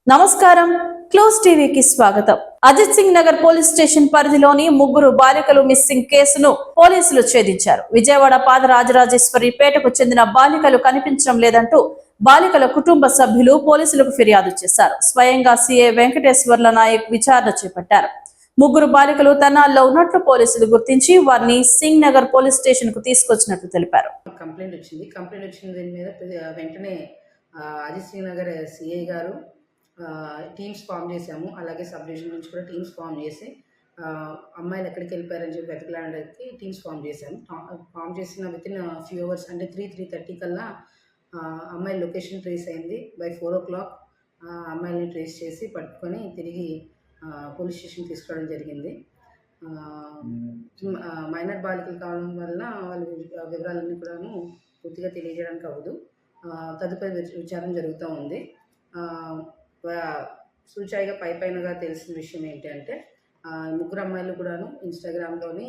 నమస్కారం, క్లోజ్ టీవీకి స్వాగతం. అజిత్ సింగ్ నగర్ పోలీస్ స్టేషన్ పరిధిలోని ముగ్గురు బాలికలు మిస్సింగ్ కేసును పోలీసులు ఛేదించారు. విజయవాడ పాదరాజరాజేశ్వరి పేటకు చెందిన బాలికలు కనిపించడం లేదంటూ బాలికల కుటుంబ సభ్యులు పోలీసులకు ఫిర్యాదు చేశారు. స్వయంగా సీఏ వెంకటేశ్వర్ల నాయక్ విచారణ చేపట్టారు. ముగ్గురు బాలికలు తనాల్లో ఉన్నట్లు పోలీసులు గుర్తించి వారిని సింగ్ నగర్ పోలీస్ స్టేషన్ కు తీసుకొచ్చినట్లు తెలిపారు. కంప్లైంట్ వచ్చింది దీని మీద వెంటనే అజిత్ సింగ్ నగర్ సిఐ గారు టీమ్స్ ఫామ్ చేశాము. అలాగే సబ్ డివిజన్ నుంచి కూడా టీమ్స్ ఫామ్ చేసి అమ్మాయిలు ఎక్కడికి వెళ్ళిపోయారని చెప్పి వెతకడానికి టీమ్స్ ఫామ్ చేశాము. ఫామ్ చేసిన వితిన్ ఫ్యూ అవర్స్ అంటే 3:30 కల్లా అమ్మాయి లొకేషన్ ట్రేస్ అయింది. బై 4 o'clock అమ్మాయిని ట్రేస్ చేసి పట్టుకొని తిరిగి పోలీస్ స్టేషన్ తీసుకురావడం జరిగింది. మైనర్ బాలికలు కావడం వలన వాళ్ళ వివరాలన్నీ కూడాను పూర్తిగా తెలియజేయడానికి అవ్వదు. తదుపరి విచారణ జరుగుతూ ఉంది. సూచాయిగా పైపైనగా తెలిసిన విషయం ఏంటి అంటే ముగ్గురు అమ్మాయిలు కూడాను ఇన్స్టాగ్రామ్లోని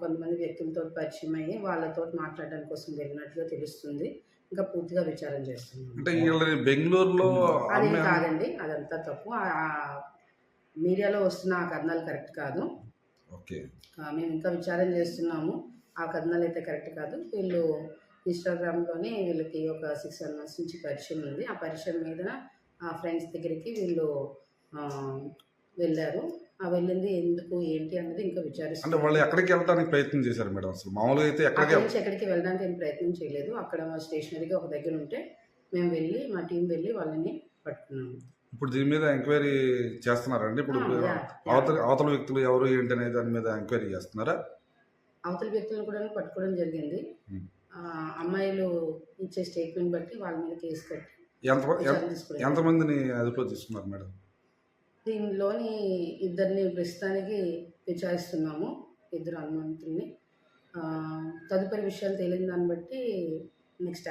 కొంతమంది వ్యక్తులతో పరిచయం అయ్యి వాళ్ళతో మాట్లాడడం కోసం వెళ్ళినట్లుగా తెలుస్తుంది. ఇంకా పూర్తిగా విచారణ చేస్తున్నాం. అంటే బెంగళూరులో అది కాదండి, అదంతా తప్పు. మీడియాలో వస్తున్న ఆ కథనాలు కరెక్ట్ కాదు. మేము ఇంకా విచారణ చేస్తున్నాము. ఆ కథనాలు అయితే కరెక్ట్ కాదు. వీళ్ళు ఇన్స్టాగ్రామ్లోని వీళ్ళకి ఒక 6 months నుంచి పరిచయం ఉంది. ఆ పరిచయం మీద ఫ్రెండ్స్ దగ్గరికి వీళ్ళు వెళ్ళారు. వెళ్ళింది ఎందుకు ఏంటి అన్నది ఇంకా విచారిస్తారు. అంటే వాళ్ళు ఎక్కడికి వెళ్ళడానికి ప్రయత్నం చేశారు మేడం? అసలు మామూలుగా అయితే ఎక్కడికి వెళ్ళడానికి ఏం ప్రయత్నం చేయలేదు. అక్కడ స్టేషనరీగా ఒక దగ్గర ఉంటే మేము వెళ్ళి మా టీం వెళ్ళి వాళ్ళని పట్టుకున్నాము. ఇప్పుడు దీని మీద ఎంక్వైరీ చేస్తున్నారండి? ఇప్పుడు అవతల వ్యక్తులు ఎవరు ఏంటి అనే దాని మీద ఎంక్వైరీ చేస్తున్నారా? అవతల వ్యక్తులను కూడా పట్టుకోవడం జరిగింది. అమ్మాయిలు ఇచ్చే స్టేట్మెంట్ బట్టి వాళ్ళ మీద కేసు కట్టి ఎంతమందిని అదుపులో తీసుకున్నారు మేడం? దీనిలోని ఇద్దరిని ప్రస్తుతానికి విచారిస్తున్నాము, 2 అనుమానితుల్ని. తదుపరి విషయాలు తేలిన దాన్ని బట్టి నెక్స్ట్